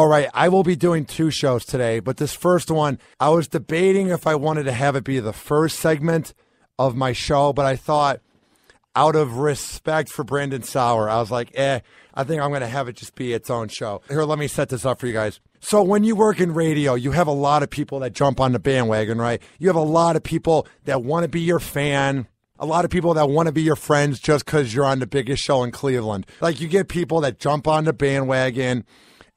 right, I will be doing 2 shows today, but this first one, I was debating if I wanted to have it be the first segment of my show, but I thought out of respect for Brandon Sauer, I was like, I think I'm going to have it just be its own show. Here, let me set this up for you guys. So when you work in radio, you have a lot of people that jump on the bandwagon, right? You have a lot of people that want to be your fan, a lot of people that want to be your friends just because you're on the biggest show in Cleveland. Like, you get people that jump on the bandwagon,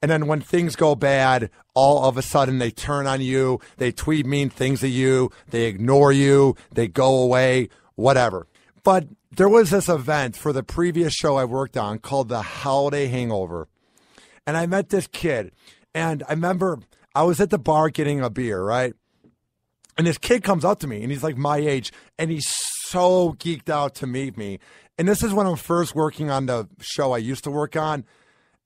and then when things go bad, all of a sudden they turn on you, they tweet mean things at you, they ignore you, they go away, whatever. But there was this event for the previous show I worked on called the Holiday Hangover. And I met this kid. And I remember I was at the bar getting a beer, right? And this kid comes up to me, and he's like my age, and he's so geeked out to meet me. And this is when I'm first working on the show I used to work on.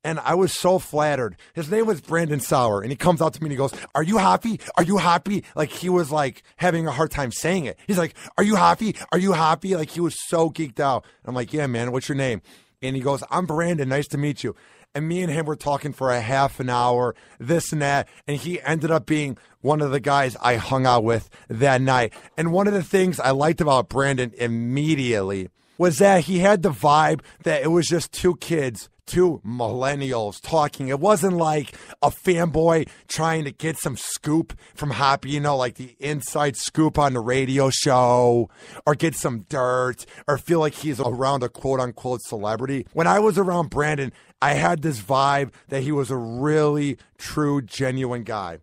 And I was so flattered. His name was Brandon Sauer. And he comes out to me and he goes, "Are you happy? Are you happy?" Like, he was like having a hard time saying it. He's like, "Are you happy? Are you happy?" Like, he was so geeked out. I'm like, "Yeah, man, what's your name?" And he goes, "I'm Brandon. Nice to meet you." And me and him were talking for a half an hour, this and that. And he ended up being one of the guys I hung out with that night. And one of the things I liked about Brandon immediately was that he had the vibe that it was just 2 kids, 2 millennials talking. It wasn't like a fanboy trying to get some scoop from Happy, you know, like the inside scoop on the radio show, or get some dirt, or feel like he's around a quote-unquote celebrity. When I was around Brandon, I had this vibe that he was a really true, genuine guy.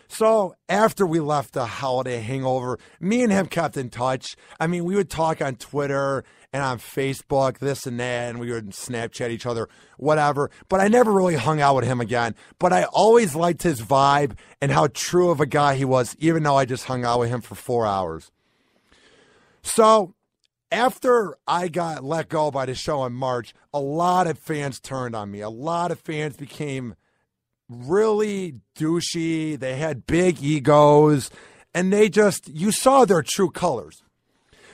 So after we left the Holiday Hangover, me and him kept in touch. I mean, we would talk on Twitter and on Facebook, this and that, and we would Snapchat each other, whatever. But I never really hung out with him again. But I always liked his vibe and how true of a guy he was, even though I just hung out with him for 4 hours. So after I got let go by the show in March, a lot of fans turned on me. A lot of fans became really douchey. They had big egos, and you saw their true colors.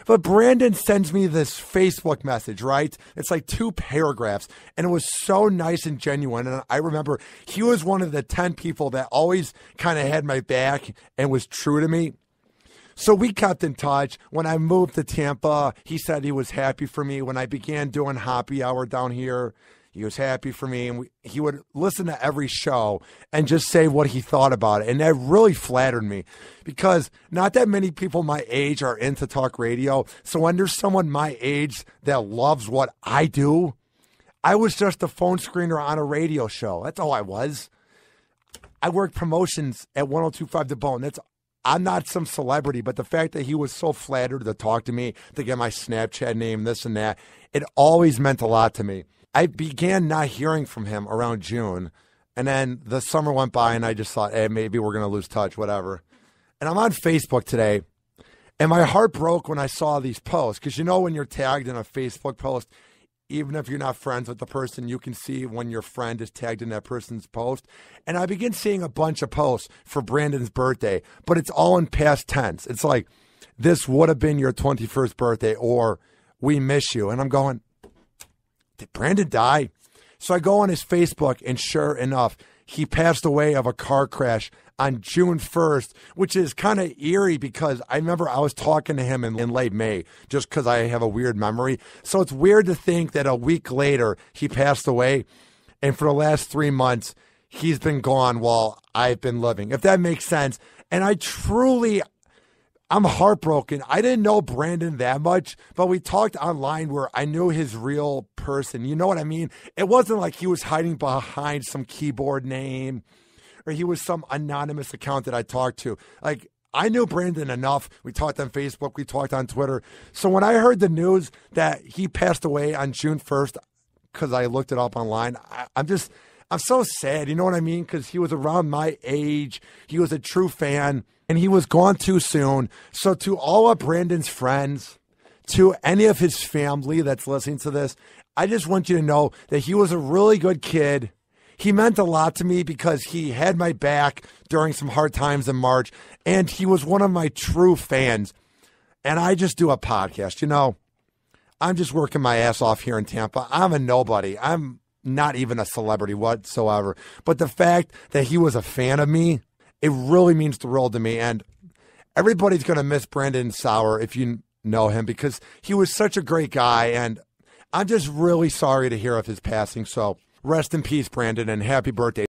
But Brandon sends me this Facebook message, right? It's like 2 paragraphs, and it was so nice and genuine. And I remember he was one of the 10 people that always kind of had my back and was true to me. So we kept in touch. When I moved to Tampa, he said he was happy for me. When I began doing happy hour down here, he was happy for me, and he would listen to every show and just say what he thought about it. And that really flattered me, because not that many people my age are into talk radio. So when there's someone my age that loves what I do, I was just a phone screener on a radio show. That's all I was. I worked promotions at 102.5 The Bone. I'm not some celebrity, but the fact that he was so flattered to talk to me, to get my Snapchat name, this and that, it always meant a lot to me. I began not hearing from him around June, and then the summer went by, and I just thought, hey, maybe we're going to lose touch, whatever. And I'm on Facebook today, and my heart broke when I saw these posts, because you know when you're tagged in a Facebook post, even if you're not friends with the person, you can see when your friend is tagged in that person's post. And I begin seeing a bunch of posts for Brandon's birthday, but it's all in past tense. It's like, this would have been your 21st birthday, or we miss you. And I'm going, did Brandon die? So I go on his Facebook, and sure enough, he passed away of a car crash on June 1st, which is kind of eerie because I remember I was talking to him in late May, just because I have a weird memory. So it's weird to think that a week later he passed away, and for the last 3 months he's been gone while I've been living, if that makes sense. And I'm heartbroken. I didn't know Brandon that much, but we talked online where I knew his real person. You know what I mean? It wasn't like he was hiding behind some keyboard name, or he was some anonymous account that I talked to. Like, I knew Brandon enough. We talked on Facebook. We talked on Twitter. So when I heard the news that he passed away on June 1st, because I looked it up online, I'm so sad. You know what I mean? Because he was around my age. He was a true fan, and he was gone too soon. So to all of Brandon's friends, to any of his family that's listening to this, I just want you to know that he was a really good kid. He meant a lot to me because he had my back during some hard times in March, and he was one of my true fans. And I just do a podcast. You know, I'm just working my ass off here in Tampa. I'm a nobody. I'm not even a celebrity whatsoever. But the fact that he was a fan of me, it really means the world to me. And everybody's going to miss Brandon Sauer if you know him, because he was such a great guy. And I'm just really sorry to hear of his passing. So rest in peace, Brandon, and happy birthday.